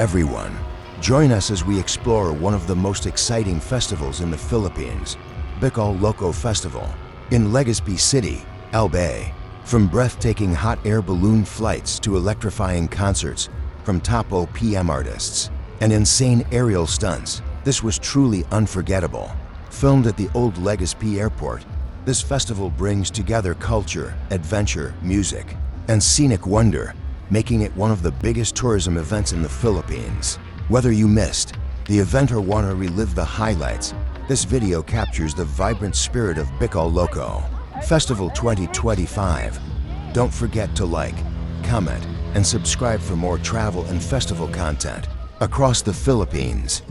everyone. Join us as we explore one of the most exciting festivals in the Philippines, Bicol Loco Festival, in Legazpi City, Albay. From breathtaking hot air balloon flights to electrifying concerts from top OPM artists and insane aerial stunts, this was truly unforgettable. Filmed at the old Legazpi Airport, this festival brings together culture, adventure, music, and scenic wonder, making it one of the biggest tourism events in the Philippines. Whether you missed the event or want to relive the highlights, this video captures the vibrant spirit of Bicol Loco Festival 2025. Don't forget to like, comment, and subscribe for more travel and festival content across the Philippines.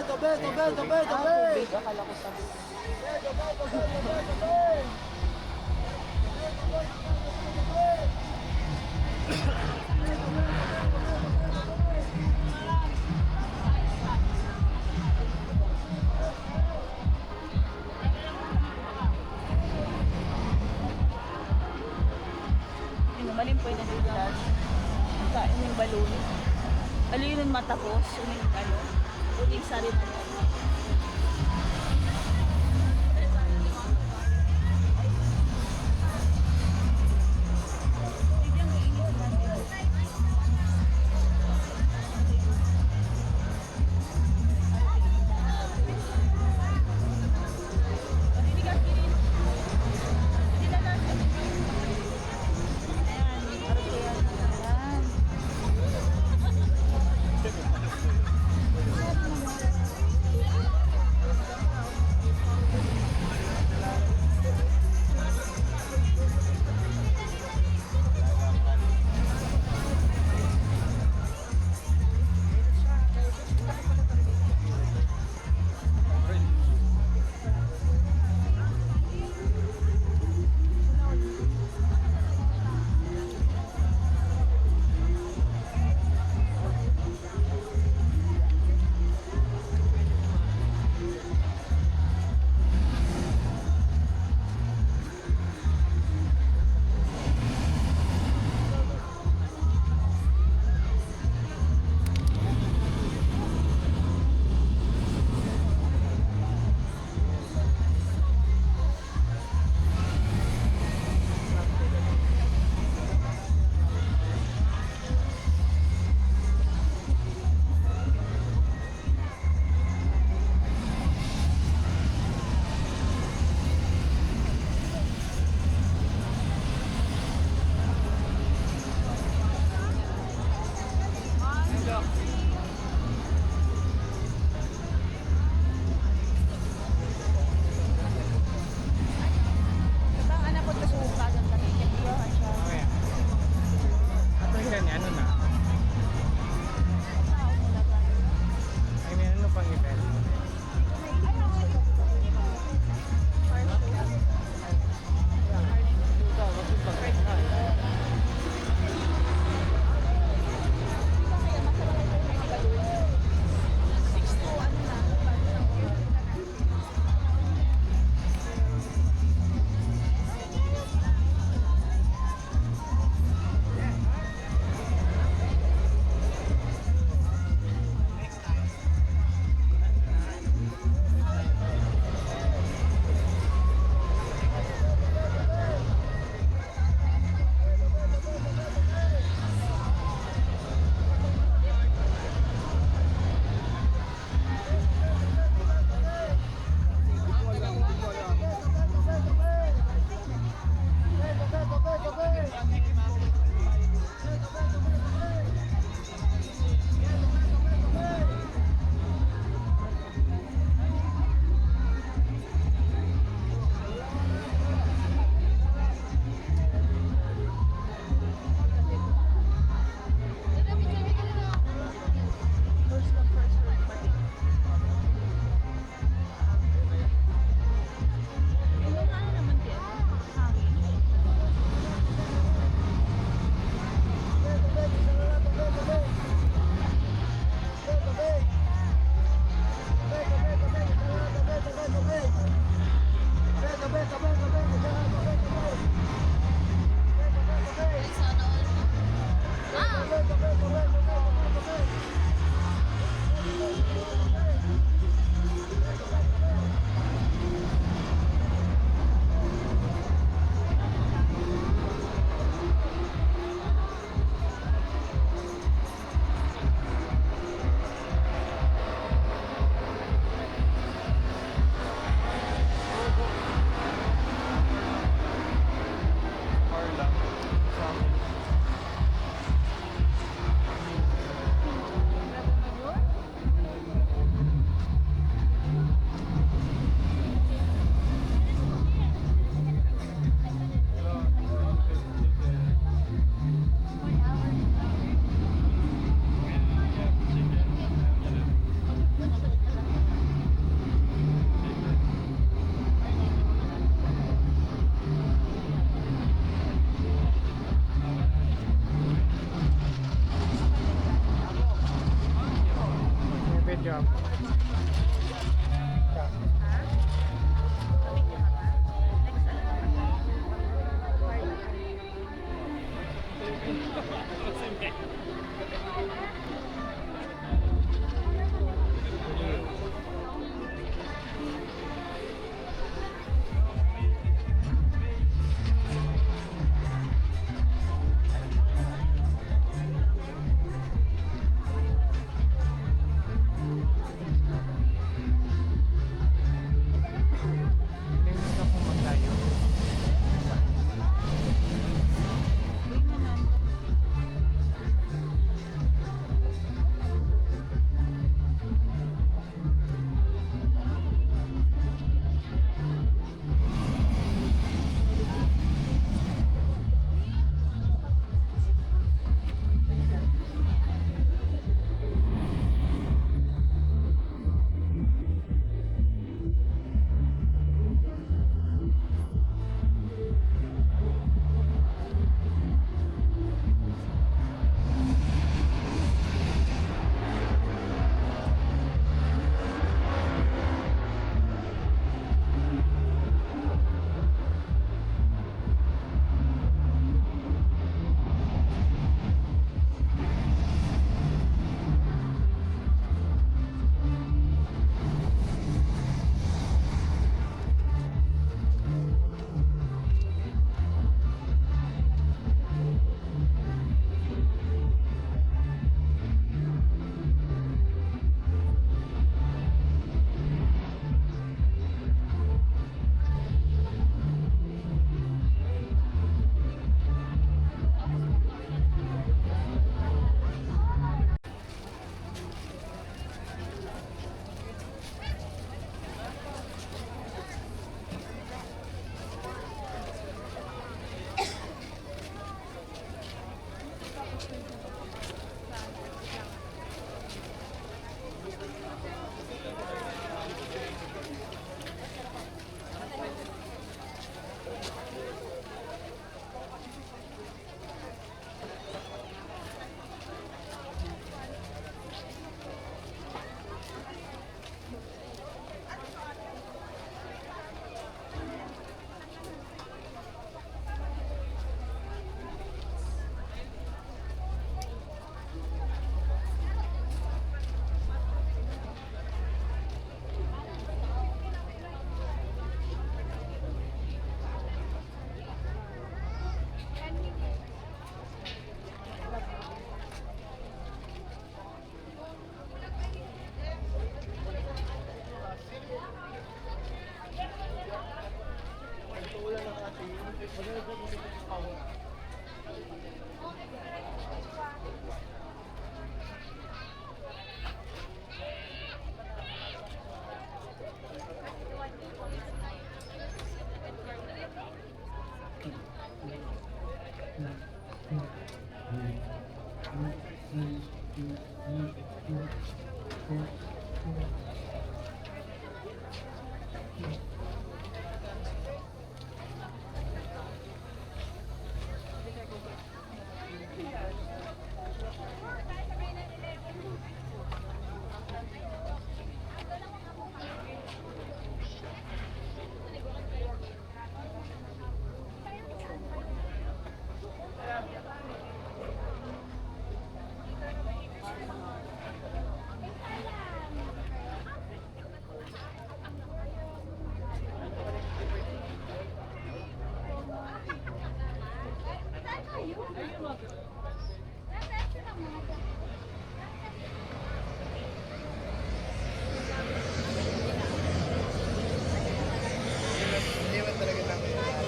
Tabi, tabi, tabi, tabi. Akala ko sabi. Malim po yung nasilas. Kain yung balon. Ano yun matapos? Yung ano? Uling sa rin ano. Hindi mo talaga nakilala.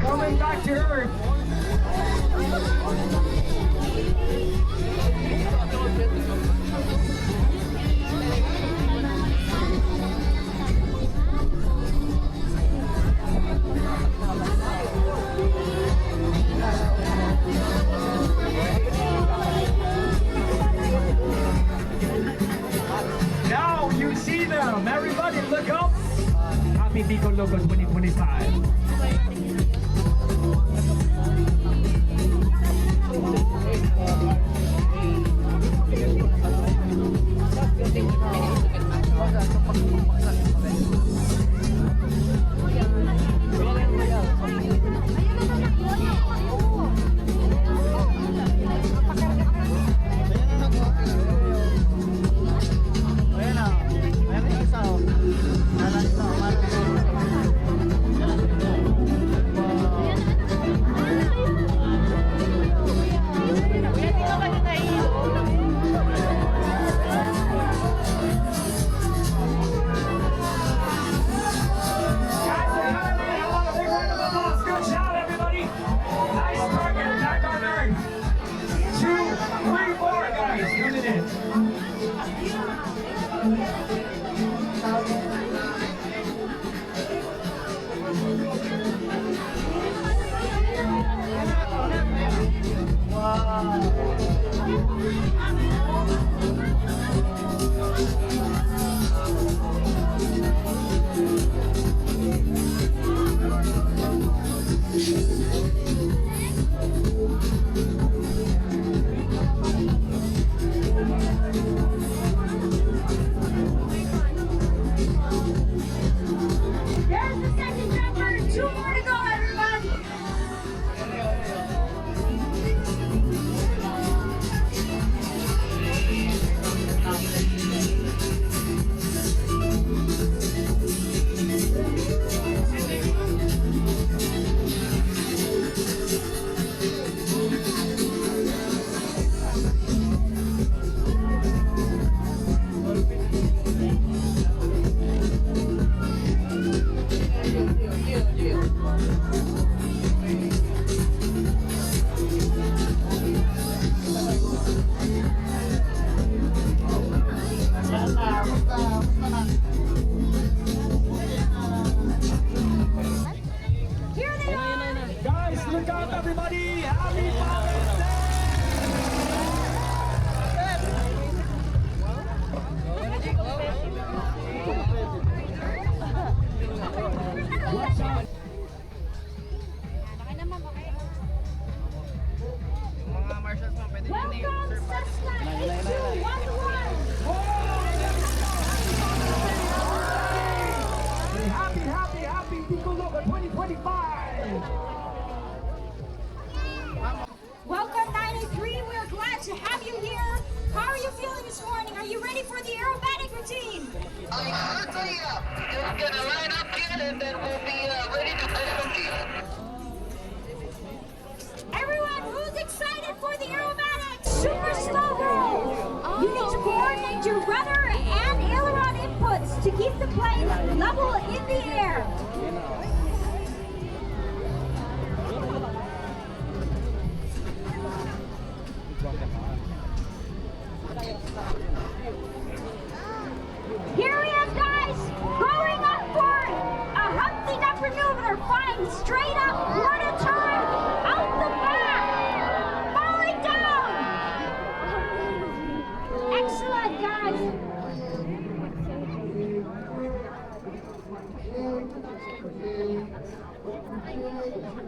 Coming back to Earth. Now you see them. Everybody look up. Happy Bicol Logo 2025. Ayan na. Ayan na yung isa. Ayan na isa. just gonna line up here and then we'll be ready to push from here. Everyone who's excited for the aerobatic super slow roll, you need to coordinate your rudder and aileron inputs to keep the plane level in the air. Here he is, guys, going up for a Humpty Duck maneuver, flying straight up, quarter turn, out the back, falling down. Excellent, guys.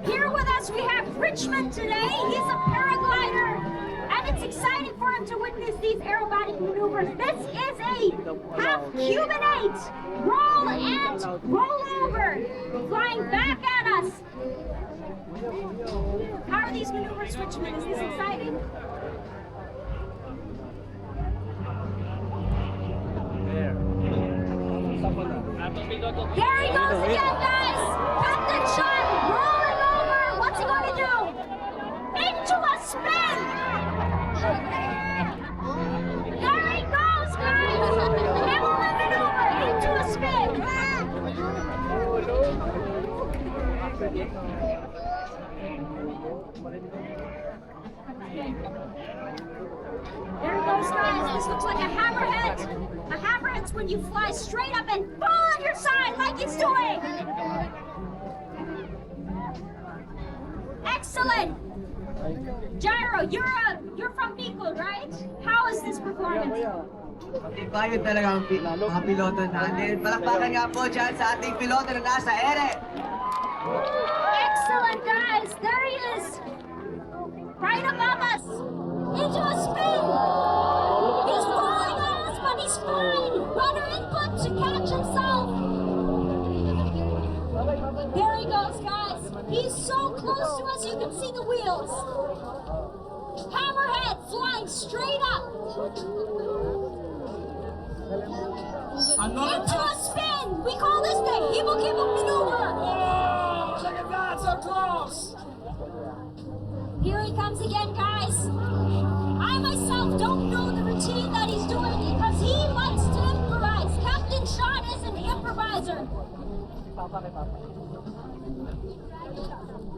Here with us we have Richmond today. He's a paraglider, and it's exciting for him to witness these aerobatic maneuvers. This is a half Cubanate roll and roll over, flying back at us. How are these maneuvers, Richmond? Is this exciting? There he goes again, guys! Captain Sean rolling over! What's he going to do? Into a spin! There he goes, guys! Hammerman maneuver into a spin! There he goes, guys! This looks like a hammerhead! A hammerhead's when you fly straight up and fall on your side like he's doing! Excellent! Gyro, you're from Bicol, right? How is this performance? Iba yun talaga ang mga piloto natin. Palakpakan nga po dyan sa ating piloto na nasa ere. Excellent, guys! There he is! Right above us! Into a spin! He's falling on us, but he's fine! Rudder input to catch himself! There he goes, guys! He's so close to us, you can see the wheels! Hammerhead flying straight up! Into a spin! We call this the Hibok maneuver! Oh, look at that, so close! Here he comes again, guys. I myself don't know the routine that he's doing because he likes to improvise. Captain Sean is an improviser.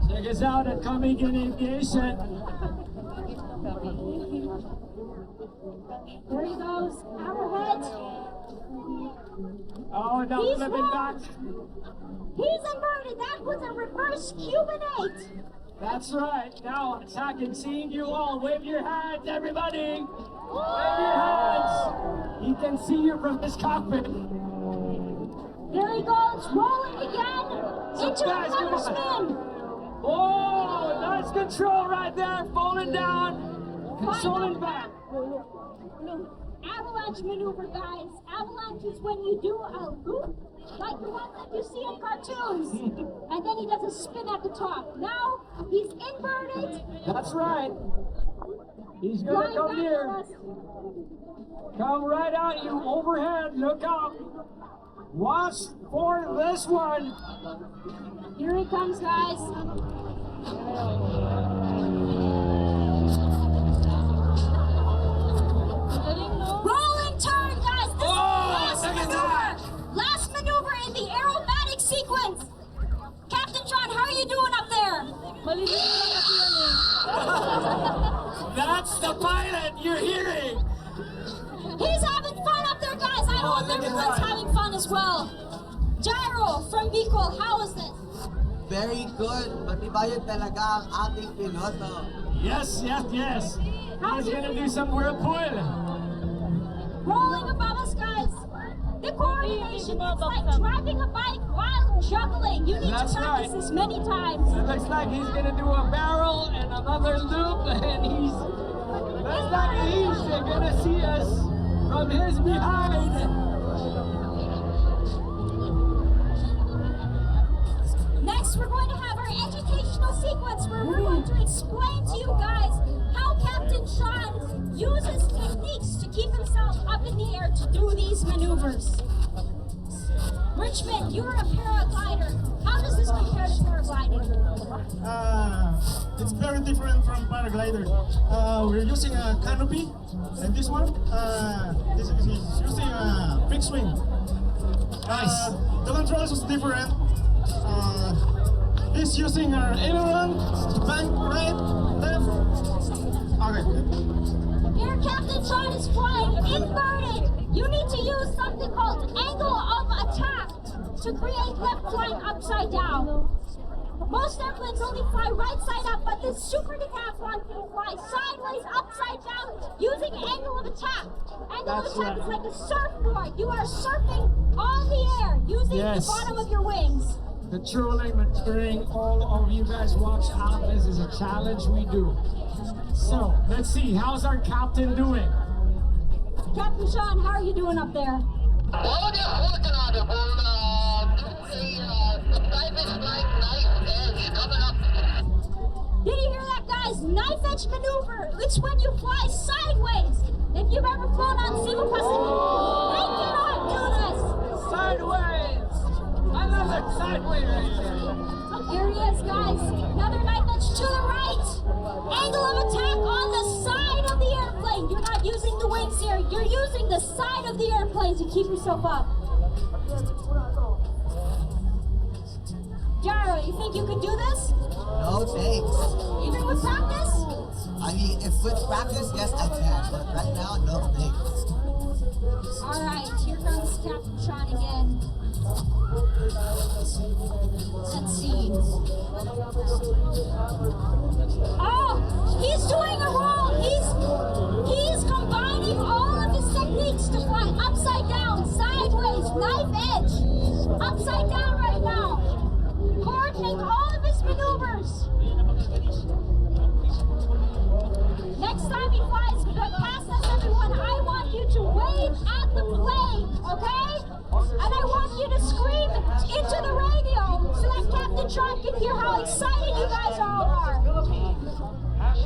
Check us out at Comic Aviation. There he goes, Hammerhead. Oh, now He's flipping back. He's inverted. That was a reverse Cubanate. That's right. Now attacking, seeing you all. Wave your hands, everybody. Wave your hands. He can see you from his cockpit. There he goes, rolling again into Guys, come another on. spin. Oh, nice control right there. Falling down, controlling back. Avalanche maneuver, guys. Avalanche is when you do a loop like the one that you see in cartoons, and then he does a spin at the top. Now he's inverted. That's right. He's gonna Flying come back here. at us. Come right at you overhead. Look up. Watch for this one. Here he comes, guys. Rolling turn, guys. This is the last maneuver. Last maneuver in the aerobatic sequence. Captain Sean, how are you doing up there? That's the pilot you're hearing. He's having fun up there, guys. I hope look at everyone's that. having fun as well. Gyro from Bicol, how is this? Very good. Matibayan talaga ang ating piloto. Yes, yes, yes. He's gonna do some whirlpool. Rolling above us, guys. The coordination, it's like driving a bike while juggling. You need That's to practice right. this many times. It looks like he's gonna do a barrel and another loop, and looks like he's gonna see us from his behind. Next, we're going to have our educational sequence where we're going to explain to you guys how Captain Sean uses techniques to keep himself up in the air to do these maneuvers. Richmond, you're a paraglider. How does this compare to paragliding? It's very different from paraglider. We're using a canopy, and this one, this is using a fixed wing. Nice. The controls is different. He's using our aileron, bank right, left. Okay. Here, Captain Sean is flying inverted. You need to use something called angle of attack to create left flying upside down. Most airplanes only fly right side up, but this super decathlon can fly sideways, upside down, using angle of attack. Angle of attack is like a surfboard. You are surfing on the air using the bottom of your wings. The trolling, maturing, all of you guys watch out. This is a challenge we do. So, let's see, how's our captain doing? Captain Sean, how are you doing up there? Well, just working on it. We'll do a private flight knife edge coming up. Did you hear that, guys? Knife edge maneuver. It's when you fly sideways. If you've ever flown on Cebu Pacific, they cannot do this. Sideways! Another sideways right there. Here he is, guys. Another knife edge to the right. Angle of attack on the side of the airplane. You're not using the wings here. You're using the side of the airplane to keep yourself up. Jaro, you think you could do this? No thanks. Even with practice? I mean, if with practice, yes, I can. But right now, no thanks. All right, here comes Captain Sean again. Let's see. Oh, he's doing a roll. He's combining all of his techniques to fly upside down, sideways, knife edge, upside down right now. Coordinate all of his maneuvers. Next time he flies past us, everyone, I want you to wave at the plane, okay? And I want you to scream into the radio so that Captain Sean can hear how excited you guys all are.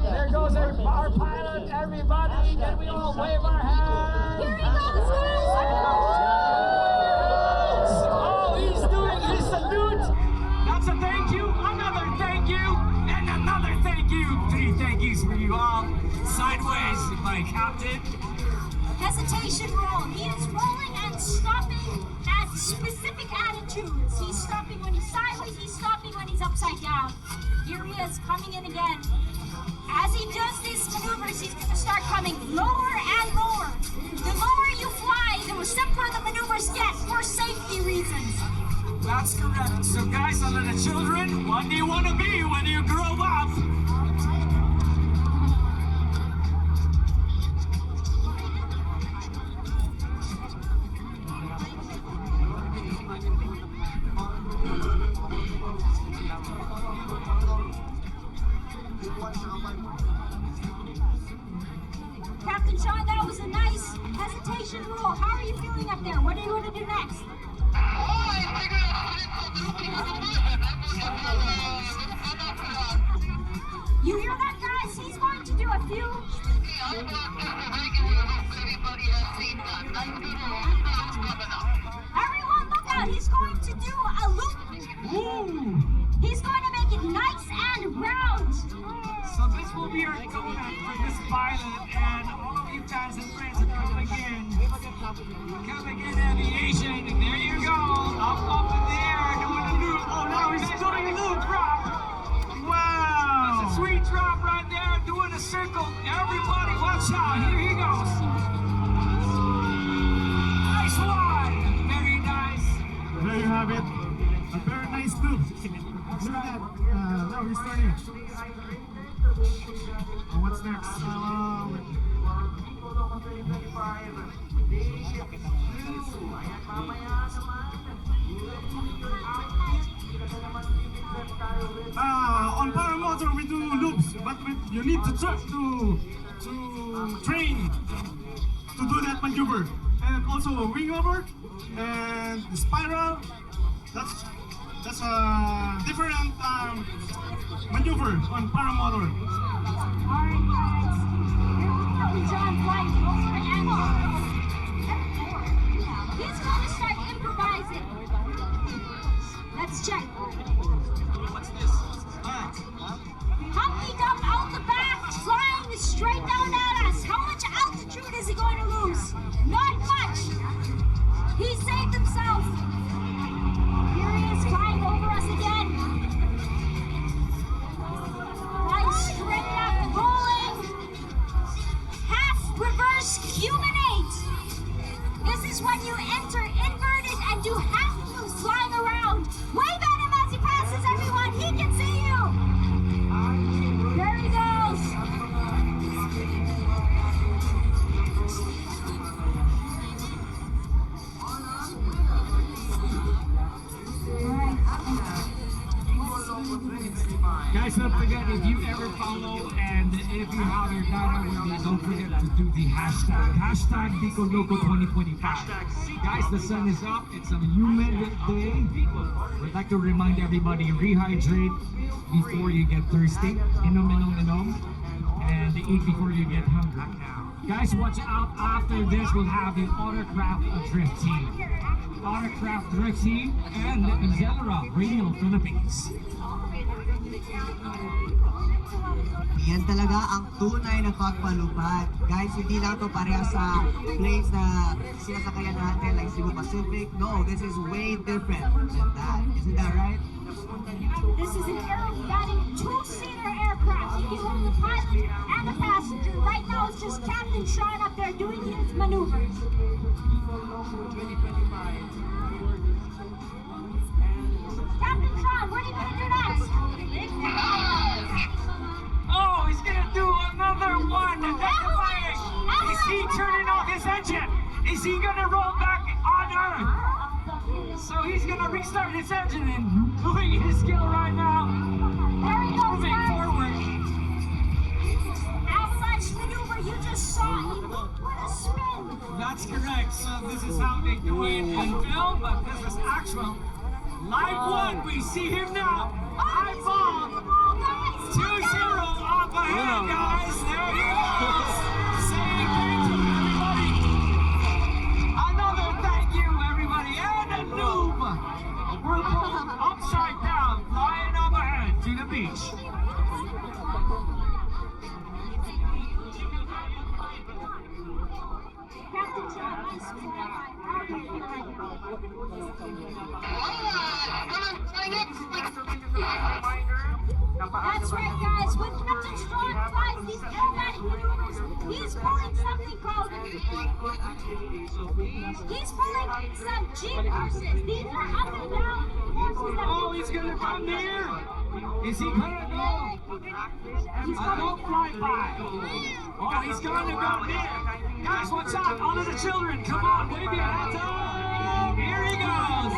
There goes our pilot, everybody. Can we all wave our hands? Here he goes, guys. Oh, he's doing his salute. That's a thank you, another thank you, and another thank you. 3 thank yous for you all. Sideways, my captain. Hesitation roll. He is rolling and stopping at specific attitudes. He's stopping when he's sideways. He's stopping when he's upside down. Here he is coming in again. As he does these maneuvers, he's going to start coming lower and lower. The lower you fly, the simpler the maneuvers get for safety reasons. That's correct. So guys, other than children, what do you want to be when you grow up? Captain Sean, that was a nice hesitation roll. How are you feeling up there? What are you going to do next? You hear that, guys? He's going to do a few. Everyone, look out! He's going to do a loop. He's going to make it nice and round. So this will be our donut for this pilot, and all of you guys and friends are coming in. Coming in aviation. There you go. Up in the air, doing a loop. Oh no, he's doing a loop drop. Wow. That's a sweet drop right there, doing a circle. Everybody, watch out. Here he goes. Nice one. Very nice. There you have it. A very nice loop. Look at that. Now we're starting. What's next? On paramotor we do loops, but you need to train to do that maneuver, and also a wing over and the spiral. That's a different maneuver on paramotor. Alright, guys. Here we go. John flying over and over. He's going to start improvising. do half moves flying around. Wave at him as he passes, everyone. He can see you. There he goes. Guys, don't forget, if you ever follow and if you have your data with me, don't forget to do the hashtag BicoLoco2025. Guys, the sun is up. It's a humid day. We'd like to remind everybody, rehydrate before you get thirsty. Inom. And eat before you get hungry. Guys, watch out. After this, we'll have the Autocraft Drift Team. Autocraft Drift Team and Zelera Radio Philippines. Yan talaga ang tunay na pagpalupad. Guys, hindi lang to pareha sa planes na sinasakayan natin like Cebu Pacific. No, this is way different than that. Isn't that right? This is an aerobatic two-seater aircraft. You hold the pilot and the passenger. Right now, it's just Captain Sean up there doing his maneuvers. Captain Sean, what are you going to do next? Oh, he's gonna do another one. Identifying. Is he turning off his engine? Is he gonna roll back on Earth? So he's gonna restart his engine and doing his skill right now. There he goes, Moving guys. forward. Avalanche maneuver, you just saw. He looked with a spin. That's correct. So this is how they do it in film, but this is actual. Live one, we see him now. High ball. 2-0 off ahead, guys. There he goes. Saying thank you, everybody. Another thank you, everybody. And a noob. We're both upside down, flying overhead to the beach. Captain Sean, nice fly. How do you feel right That's right, guys. When Captain Strong flies these aerobatic maneuvers, he's pulling something called... He's pulling some G forces. These are up and down forces that... Oh, he's gonna come near. Is he gonna go? Don't fly by. Oh, he's gonna go near. Guys, watch out. All of the children, come on, wave your hands up. Here he goes.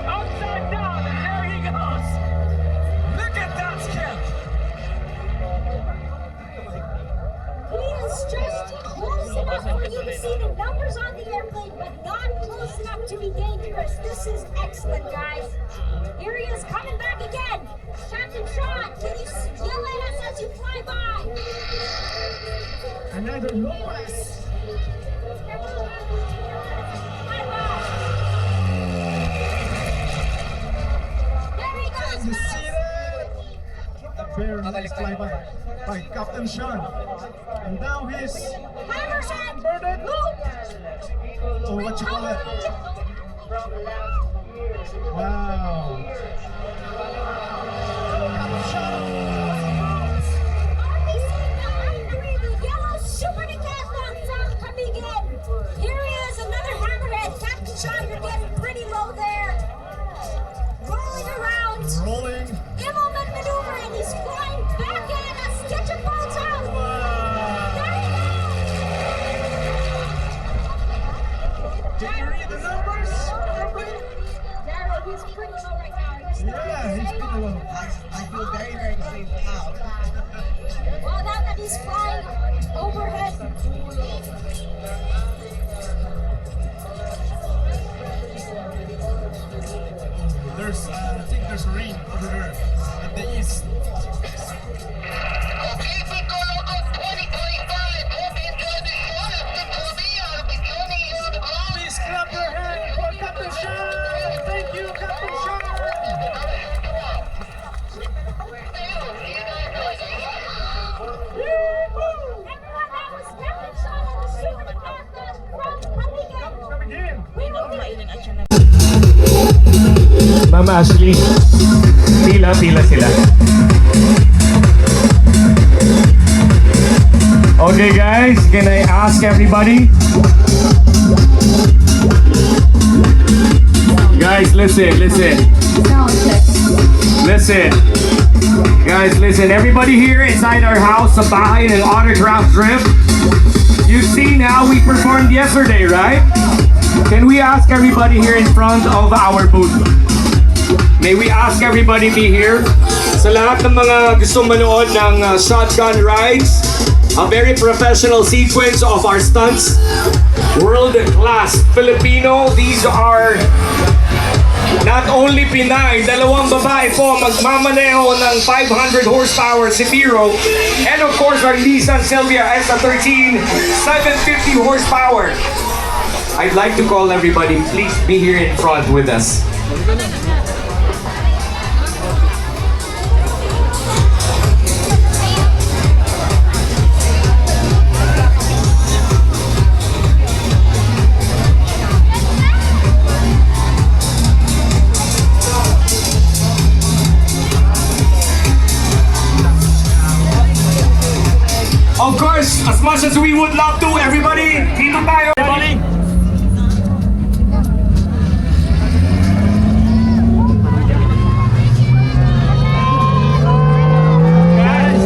Upside down, and there he goes. Look at that skill. He is just close enough for you to see the numbers on the airplane, but not close enough to be dangerous. This is excellent, guys. Here he is coming back again. Captain Sean, can you yell at us as you fly by? Another Lopez. Fly by. There he goes, You guys. see that? A very nice flyby by Captain Sean. And now he's Hammerhead. Bernard. Oh, what you call it? Wow. The yellow super decathlon sound coming in. Here he is, another hammerhead. Captain Sean, you're getting pretty low there. Rolling around. Rolling. Immelman maneuver, and he's flying back at us. Get your boats out. There he goes. Did you read the numbers? Daryl, he's pretty low right now. Yeah, he's pretty low. I feel very, very safe now. Well, now that he's flying overhead. There's, I think there's rain over there at the east. Okay, Pico Loco 2025. Hope you enjoyed the show. That's it for me. I'll be joining you on the ground. Please clap your hands for Captain Sean. Thank you, Captain Sean. Everyone, that was Captain Sean and the super decathlon from Cavite. Coming in. We will be Mama Ashley, pila sila. Okay guys, can I ask everybody? Guys, listen. Listen. Guys, listen. Everybody here inside our house, sa bahay ng autograph drip. You've seen how we performed yesterday, right? Can we ask everybody here in front of our booth? May we ask everybody be here? Sa lahat ng mga gusto manood ng shotgun rides, a very professional sequence of our stunts, world-class Filipino. These are not only Pinay, dalawang babae po magmamaneho ng 500 horsepower Zafiro, and of course our Nissan Silvia S13 750 horsepower. I'd like to call everybody, please be here in front with us. Of course, as much as we would love to, everybody, dito tayo. Everybody. Guys.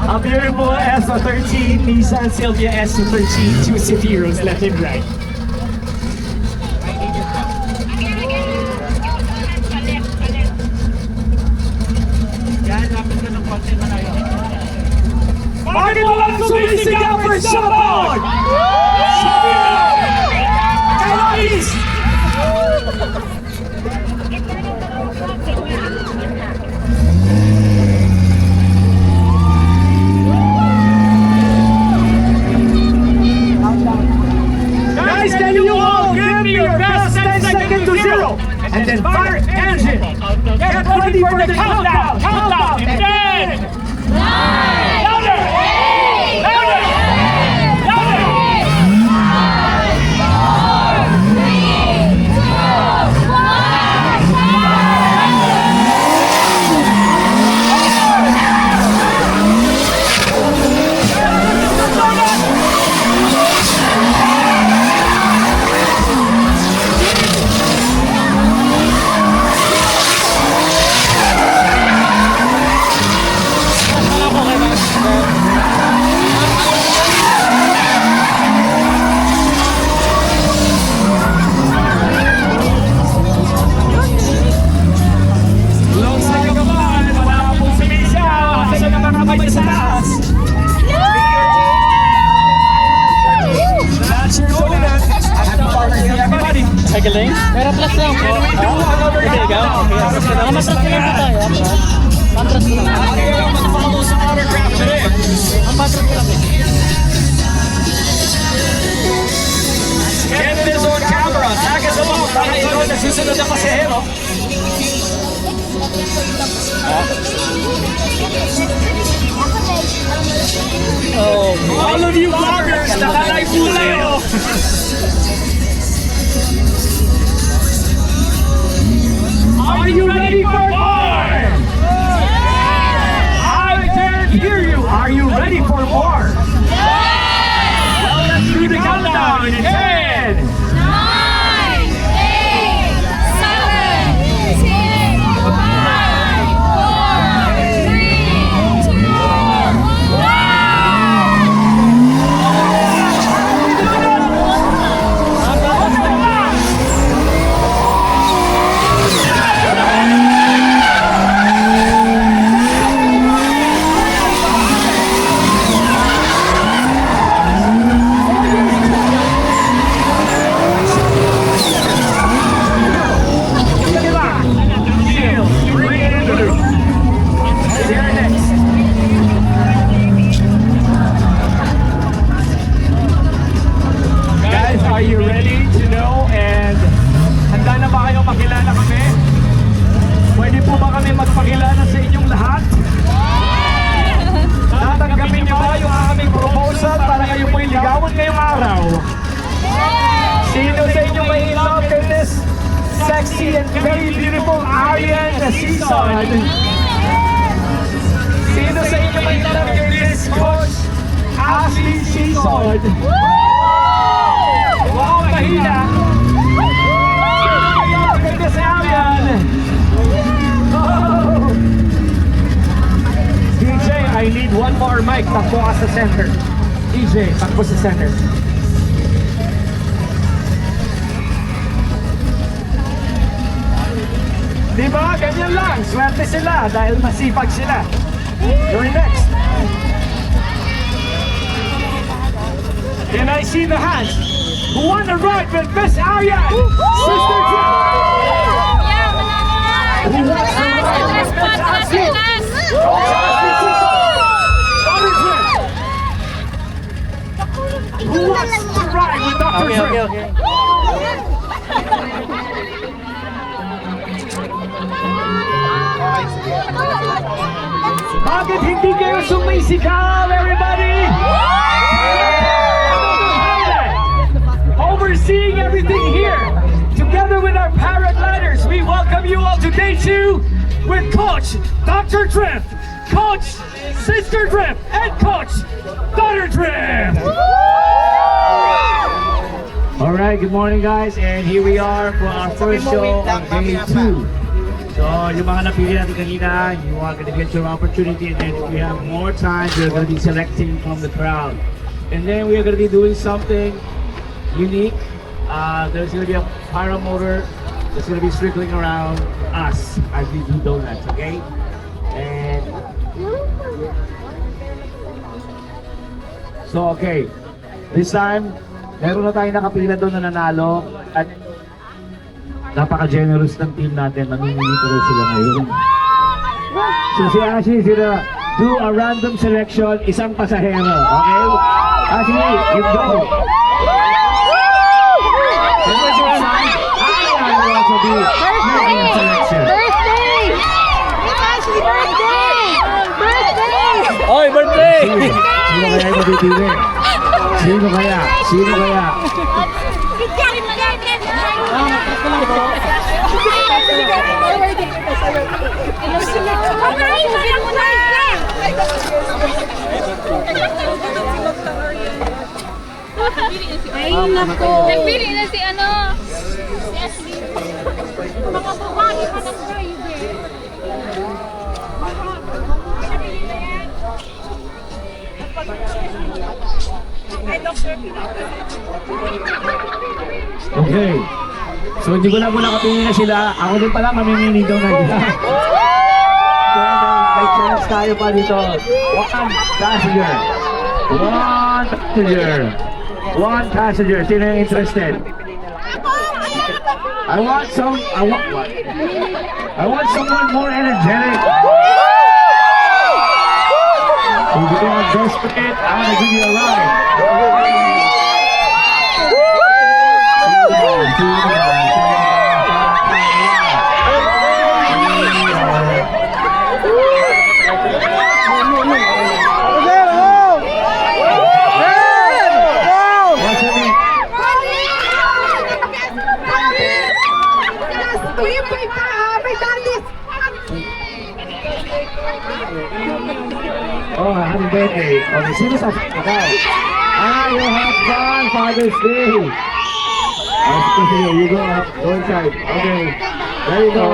A beautiful S13 Nissan Silvia S13, two Zafiros left and right. Bakit walang sumisigaw for shoutout? Guys! Guys, can you all give me your best 10 seconds to 0? And then fire engine. Get ready for the countdown. Countdown. And then... 9! Louder! 8! Louder! Louder! 5, 4, 3, 2, Galing? Pero plus lang po. Okay, ikaw? Matras ko lang po tayo. Matras ko lang. Ang matras ko lang. Get this on camera. Tag us along. Para ikaw na susunod na pasahero. All of you vloggers, nakalay po kayo. Are you ready for more? I can't hear you. Are you ready for more? Well, let's do the countdown in 10, 9, 8, 7, 6, 5, 4, 3, 2, 'Sexy and very beautiful Aryan Season. Sino sa may talaga is Coach Ashley Season. Wow, mahina. Ganda sa amin. DJ, I need one more mic. Takbo ka sa center. DJ, takbo sa center. Diba? Ganyan lang. Swerte sila dahil masipag sila. You're next. Can I see the hands? Who won the ride with Miss Aryan? Sister Jen. Who wants the ride with Miss Ashley? Coach Ashley Season. Dr. Jen. Who wants to ride with Dr. Jen? Bakit hindi kayo sumisigaw, everybody? Overseeing everything here, together with our paragliders, we welcome you all to day 2 with Coach Dr. Drift, Coach Sister Drift, and Coach Daughter Drift. All right, good morning guys, and here we are for our first show on day 2. So, yung mga napili natin kanina, you are going to get your opportunity, and then if we have more time, we're going to be selecting from the crowd. And then we're going to be doing something unique. There's going to be a paramotor that's going to be circling around us as we do donuts, okay? And so, okay. This time, meron na tayong nakapila doon na nanalo at napaka-generous ng team natin. Mamimili rin sila ngayon. So si Ashley is gonna do a random selection, isang pasahero, okay? Ashley, you go! And this one, I will also be making a selection. Birthday! Ashley, birthday! Birthday! Oy, birthday! Sino kaya yung mabibili? Sino kaya? Sino kaya? Ay, nako. Nagpili na si ano? Si Ashley. Makababae ka ng driver. Okay. So hindi ko na muna kapili na sila. Ako din pala mamimili daw na nila. So may chance tayo pa dito. One passenger. One passenger. One passenger. Sino yung interested? I want someone more energetic. If you are desperate, I'm gonna give you a ride. Oh, happy birthday. Okay, sino sa ikaw? Your husband, Father's Day. You go inside. Okay. There you go.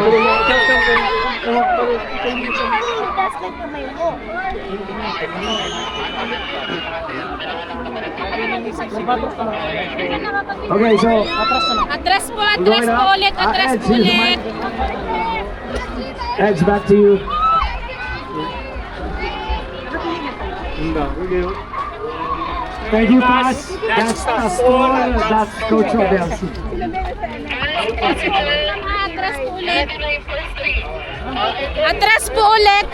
Okay, so Atras po ulit. Ed's back to you. Thank you, Pass. That's score. That's Coach Robels. Atras po ulit.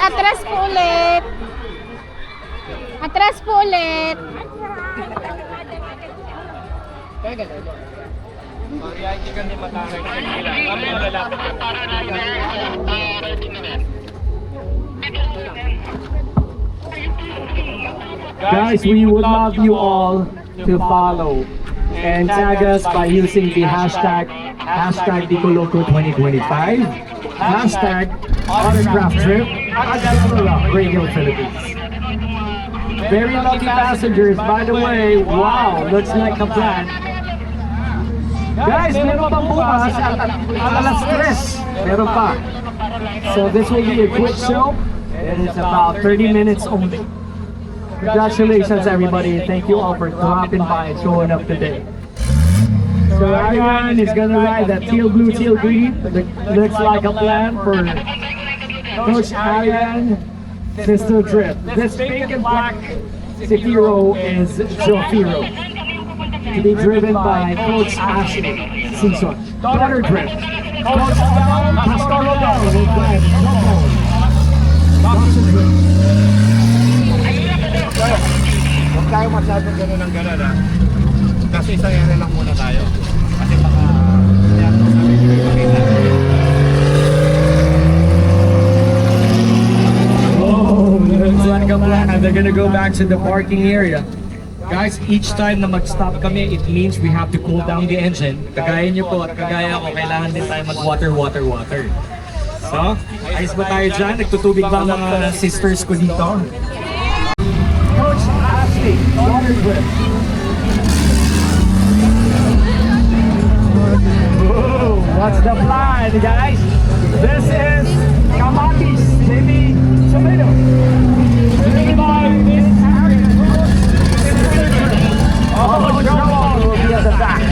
Guys, we would love you all to follow and tag us by using the hashtag #DicoLoco2025, hashtag autograph trip, at Radio Philippines. Very lucky passengers, by the way. Wow, looks like a plan. Guys, meron pang bukas at alas 3. Meron pa. So this will be a quick show. And it's about 30 minutes only. Congratulations, everybody. Thank you all for dropping by and showing up today. So Ryan is gonna ride that teal blue, teal green. Looks like a plan for Coach Arian, Sister Drip. This pink and black Sekiro is Jofiro. To be driven by Coach Ashley Season. Daughter Drip. Coach Pastor Rodel will drive Jofo. Dawson Drip. Huwag tayo masyadong gano'n ng gano'n ha. Kasi isang ere lang muna tayo. Kasi baka kaya ito sabi hindi makita. Oh, looks like a plan. They're gonna go back to the parking area. Guys, each time na mag-stop kami, it means we have to cool down the engine. Kagaya nyo po at kagaya ko, kailangan din tayo mag-water. So, ayos ba tayo dyan? Nagtutubig ba ang mga sisters ko dito? Coach Ashley, water grip. Whoa, what's the plan, guys? This is Kamatis, maybe tomato. Driven by Miss Arian. Oh, Joe will be at the back.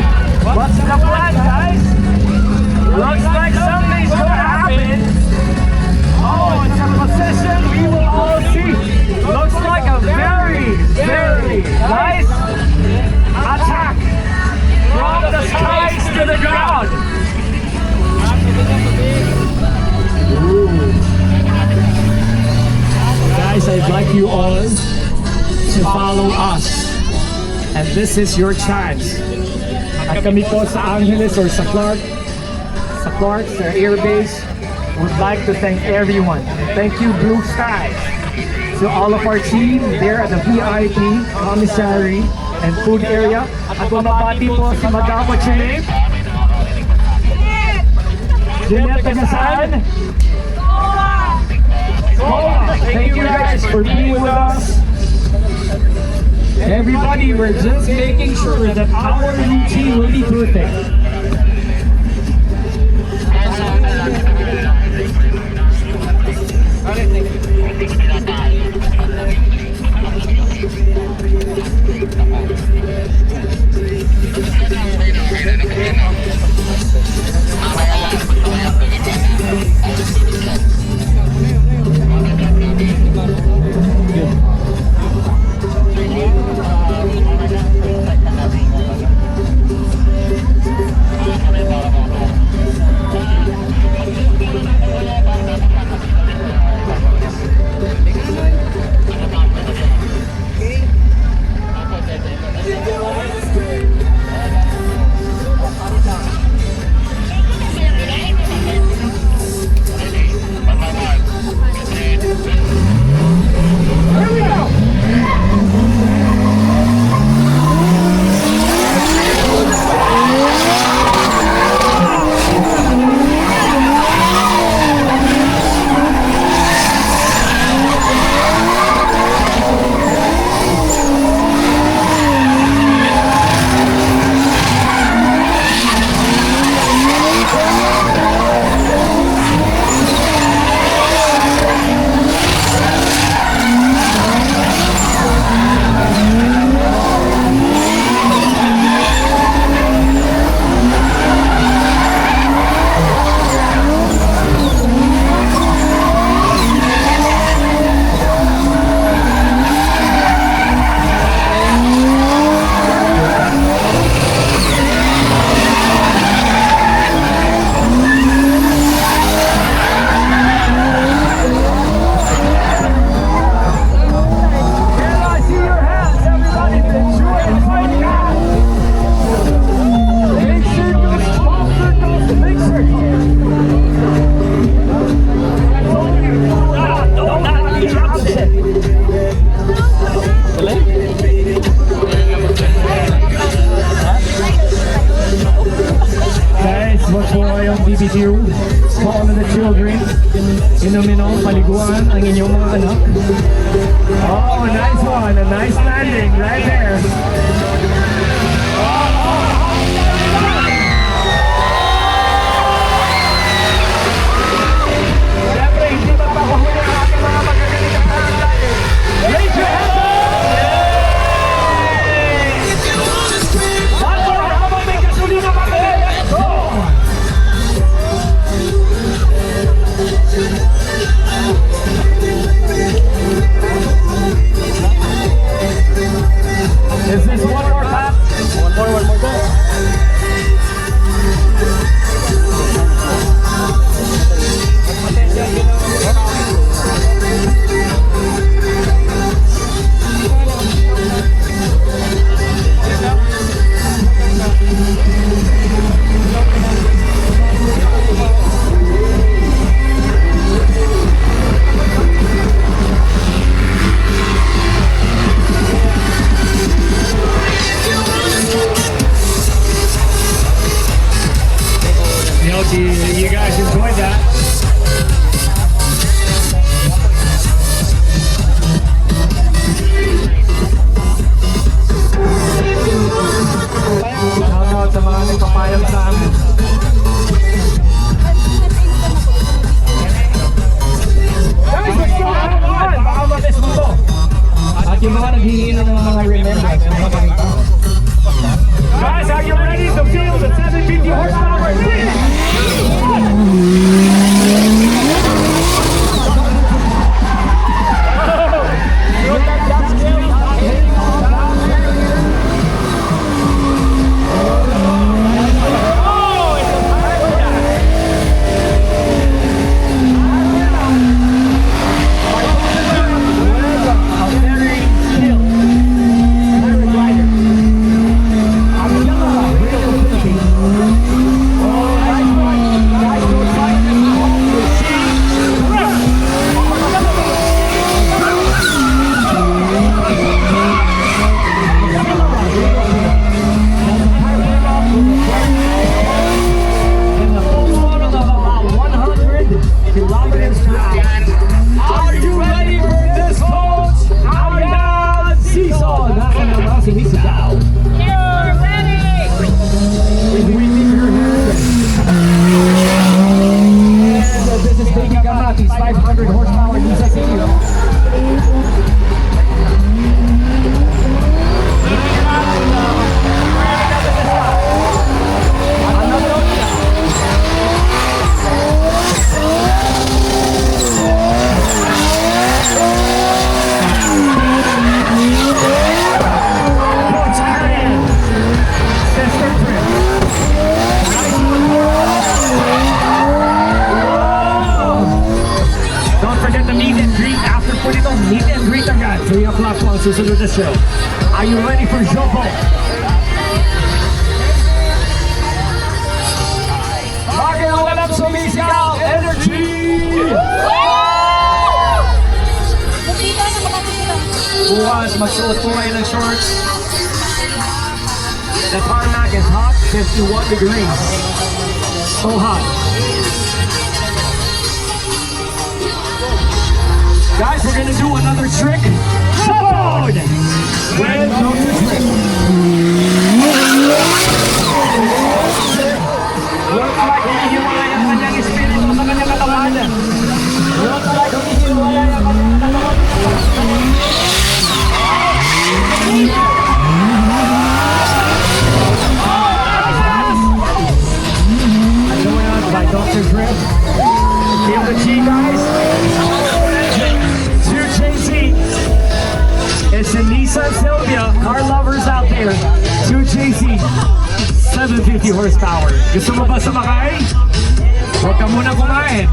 What's the plan, guys? Looks like something's gonna happen. Oh, it's a position we will all see. Looks like a very, very nice attack from the skies to the ground. Ooh. Guys, I'd like you all to follow us. And this is your chance. At kami po sa Angeles or sa Clark, sa airbase, would like to thank everyone. Thank you, Blue Skies. To all of our team there at the VIP, commissary, and food area. At bumabati po si Madam, what's your name? Jeanette Tagasan. Thank you guys for being with us. Everybody, we're just making sure that our routine will be perfect. BBQ for all of the children. Inumin paliguan ang inyong mga anak. Oh, nice one. hope you guys enjoyed that. Shoutout sa mga nagpapayag sa amin. Guys, let's go! Baka matis mo to. At yung mga naghihingi ng mga remembrance, mga ganito. Guys, are you ready to feel the 750 horsepower? Susunod na show. Are you ready for Jopo? Bakit walang sumisigaw? Energy! Bukas, magsuot po kayo ng shorts. The tarmac is hot, 51 degrees. So hot. Guys, we're gonna do another trick. Showboat! With Dr. Trick. Looks like humihiwalay ang kanyang espiritu sa kanyang katawan. Looks like humihiwalay ang kanyang katawan. Going on by Dr. Trick. Feel the G, guys. It's a Nissan Silvia, car lovers out there. 2JZ, 750 horsepower. Gusto mo ba sumakay? Huwag ka muna kumain.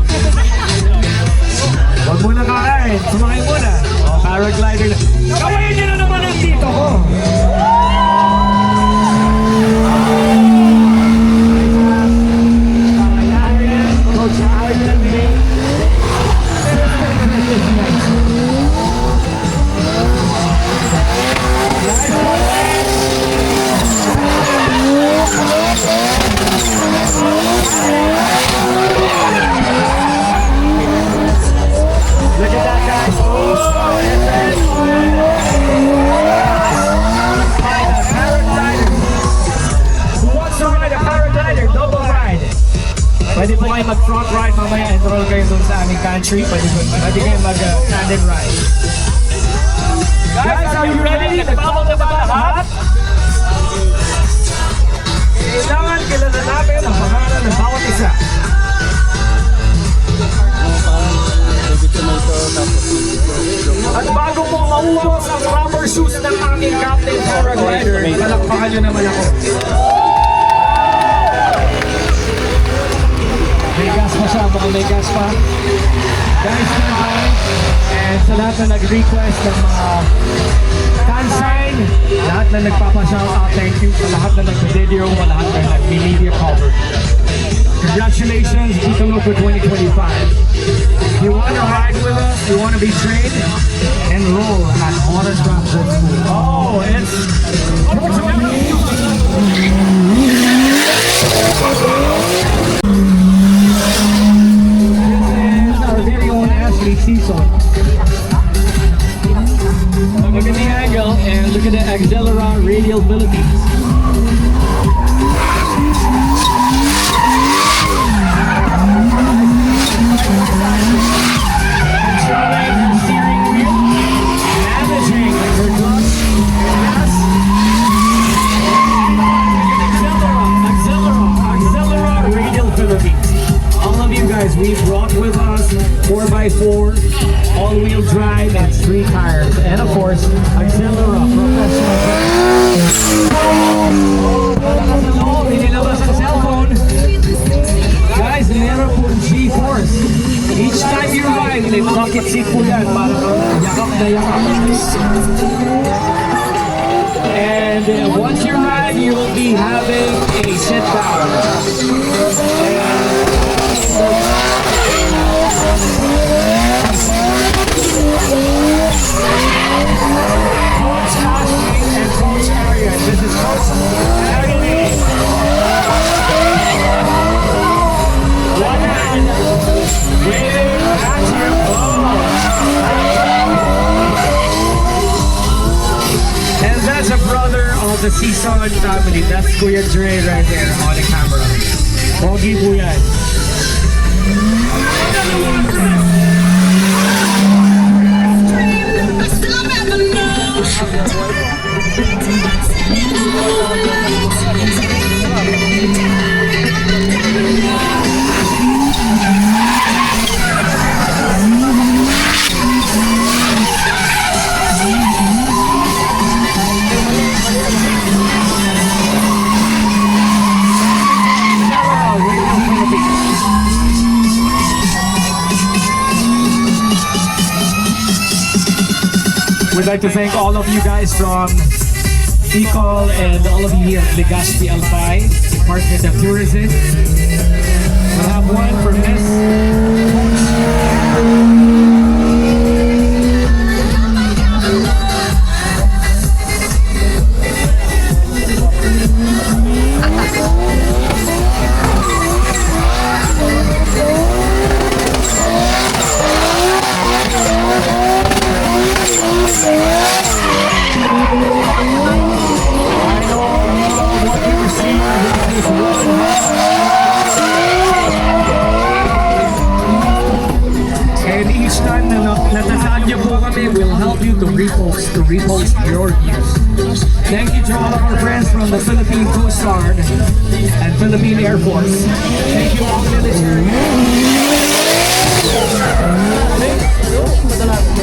Huwag muna kakain. Sumakay muna. O, paraglider na. Kawain niyo na naman ang dito ko. Coach Iron May. Look at that, guys. Paraglider. Who wants to ride a paraglider? Double ride. Pwede po kayo mag-front ride mamaya. Enroll kayo dun sa aming country. Pwede kayo mag-tandem ride. Guys, are you ready? Nagpapal na ba lahat? Kailangan kilala natin ang pangalan ng bawat isa. At bago po maubos ang rubber shoes ng aking captain paraglider, palakpakan nyo naman ako. May gas pa siya, baka may gas pa. Guys, and sa lahat na nag-request ng mga consign, lahat na nagpapa-shoutout, thank you sa lahat na nag-video, sa lahat na nag-media cover. Congratulations, Beacon Loco 2025. If you want to ride with us, you want to be trained, enroll at Autocraft Boat School. Oh, it's... Radio Philippines. Controlling the steering wheel, managing her clutch, gas. Accelera Radio Philippines. All of you guys, we brought with us 4x4, all-wheel drive, and street tires. And of course, Accelera Professional. Nilabas ang cellphone. Guys, meron po G-Force. Each time you ride, may bucket seat po yan para yakap na yakap. And once you ride, you will be having a sit down. Coach Ashley and Coach Arian. This is Coach Arian. One hand waving at you. And that's a brother of the Season family. That's Kuya Dre right there on the camera. Pogi po yan. We'd like to thank all of you guys from Ecol and all of you here at Legazpi Albay, Department of Tourism. We'll have one for Miss. And each time na natasaan niyo po kami, we'll help you to repost your views. Thank you to all of our friends from the Philippine Coast Guard and Philippine Air Force. Thank you all military.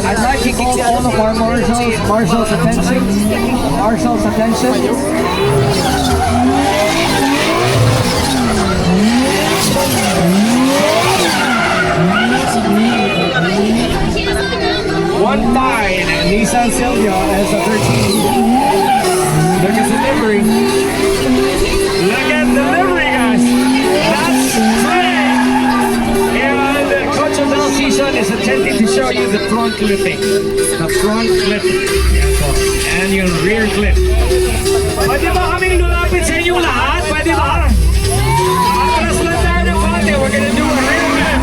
I'd like to call all of our marshals attention. Marshals attention. One fine Nissan Silvia as a 13. Look at delivery. Look at delivery, guys. That's great. And Coach Abel Season is attempting to show you the front clipping. The front clipping. And yung rear clip. Pwede ba kaming lumapit sa inyo lahat? Pwede ba? Atras lang tayo ng konti. We're gonna do a rear clip.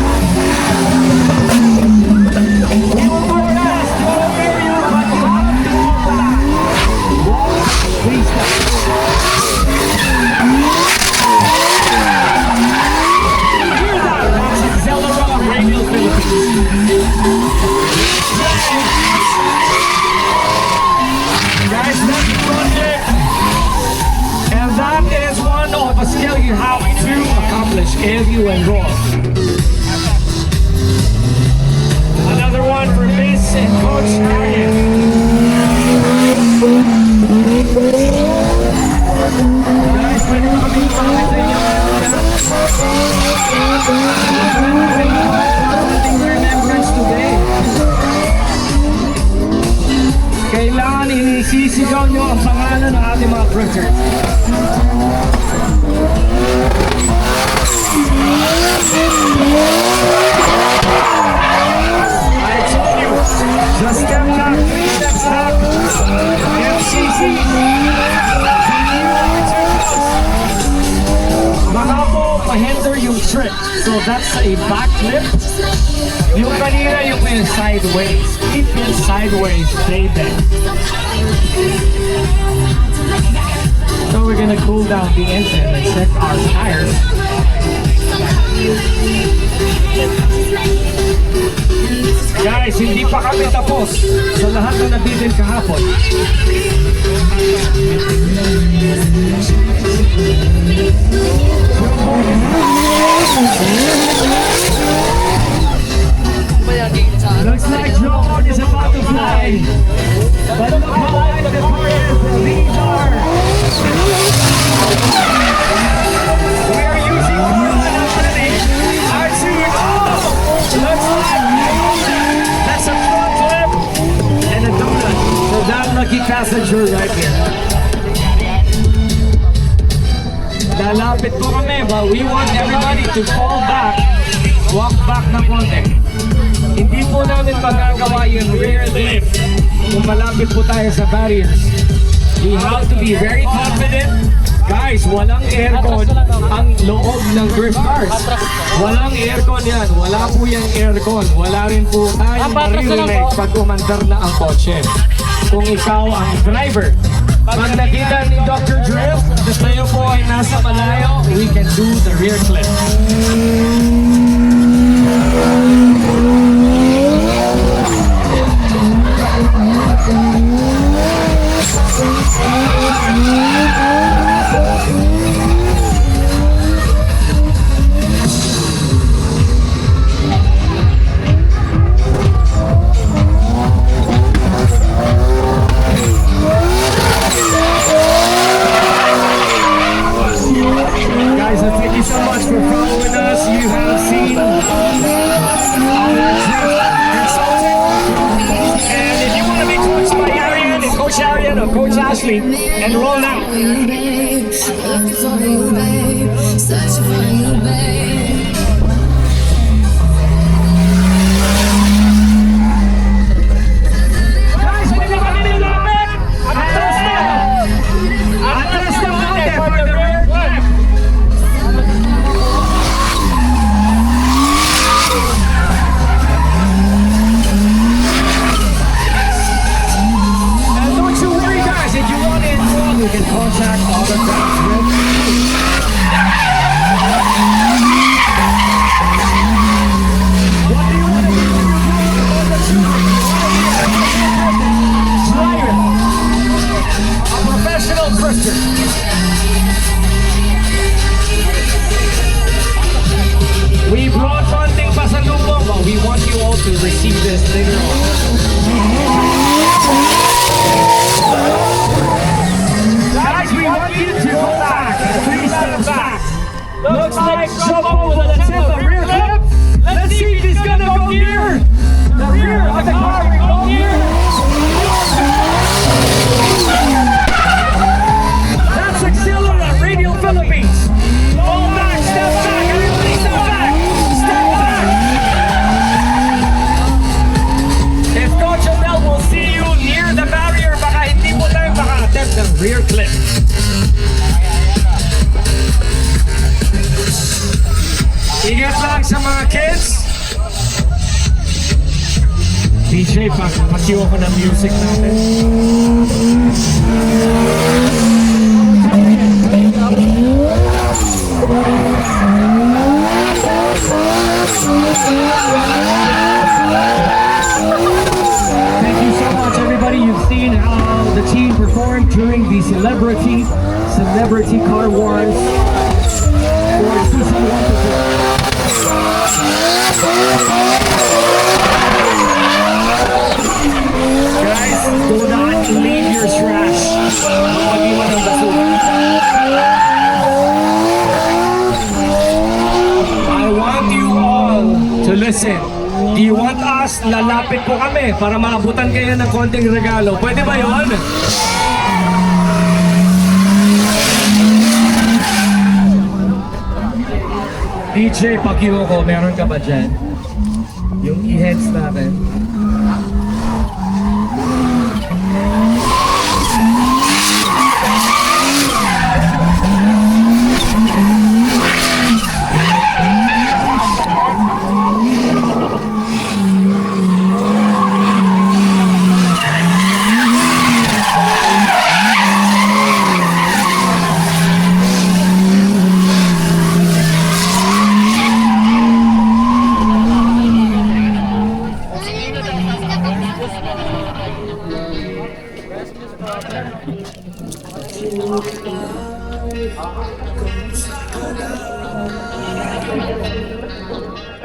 And that is one of a skill you have to accomplish if you enroll. Another one for Miss and Coach Arian. Guys, pwede mo kami ipakita sa inyo. Remembrance today. Kailangan inisisigaw nyo ang pangalan ng ating mga cruisers. I told you, just step back, 3 steps back, FCC. Baka po ma-hinder yung trip. So that's a back flip. Yung kanina yung sideways. Keep it sideways, stay there. gonna cool down the engine and check our tires. Guys, hindi pa kami tapos sa lahat na nabitin kahapon. Looks like John is about to fly. But look how light the car is. These are. We are using R2. Oh! Looks like that's a front flip and a donut for that lucky passenger right here. Lalapit po kami, but we want everybody to fall back. Walk back na konti. Hindi po namin magagawa yung rear lift kung malapit po tayo sa barriers. We have to be very confident. Guys, walang aircon ang loob ng drift cars. Walang aircon yan. Wala po yung aircon. Wala rin po tayong maririnig pag umandar na ang kotse. Kung ikaw ang driver. Pag nakita ni Dr. Drift, na tayo po ay nasa malayo, we can do the rear clip. Guys, thank you so much for following us. You have seen our consultant. And if you want to be coached by Arian and Coach Arian or Coach Ashley, and roll out. Guys, pwede kami nilapit! Atras na! Atras na konti for the rear clip! And don't you worry, guys, if you want to enroll, you can contact all the what do you want to do? Driver, a professional drifter. We brought konting pasalubong, but we want you all to receive this later on. Guys, we want you to go back. 3 steps back. Looks like trouble with the rear lip. Let's see if he's gonna go near the rear of the car. Go near. That's Auxiliary Radio Philippines. Fall back, step back. Everybody step back. Step back. If Coach Adel will see you near the barrier, baka hindi mo tayo maka-attempt ng rear clip. Ingat lang sa mga kids. DJ, pakiwa ko ng music natin. Thank you so much, everybody. You've seen how the team performed during the Celebrity Car Wars for Season 1 to 4. Guys, do not leave your trash. Mag-iwan ng basura. I want you all to listen. Do you want us? Lalapit po kami para maabutan kayo ng konting regalo. Pwede ba yun? DJ, pakiwa ko, meron ka ba dyan? Yung e-heads natin.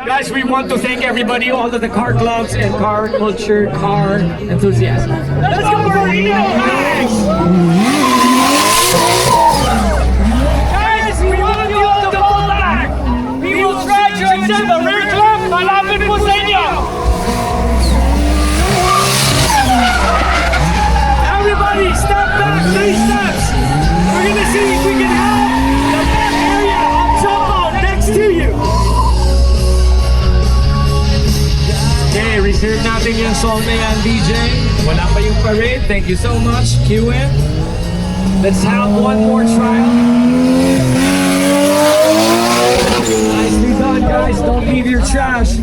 Guys, we want to thank everybody, all of the car clubs and car culture, car enthusiasts. Let's go for Reno! Guys, we want you all to fall back! We will try to extend the rear club. Malapit po sa inyo! Everybody, step back 3 steps! We're gonna see if we can have the back area of Chopo next to you! Okay, reserve natin yung song na yan, DJ. Wala pa yung parade. Thank you so much, QM. Let's have one more trial. Nicely done, guys. Don't leave your trash.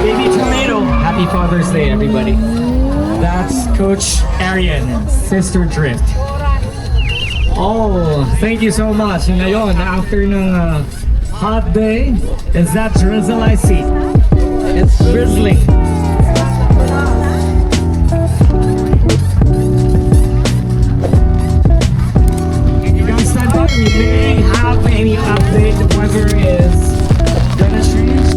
Baby Tomato. Happy Father's Day, everybody. That's Coach Arian, Sister Drift. Oh, thank you so much. Ngayon, after ng hot day, is that drizzle I see? It's drizzling.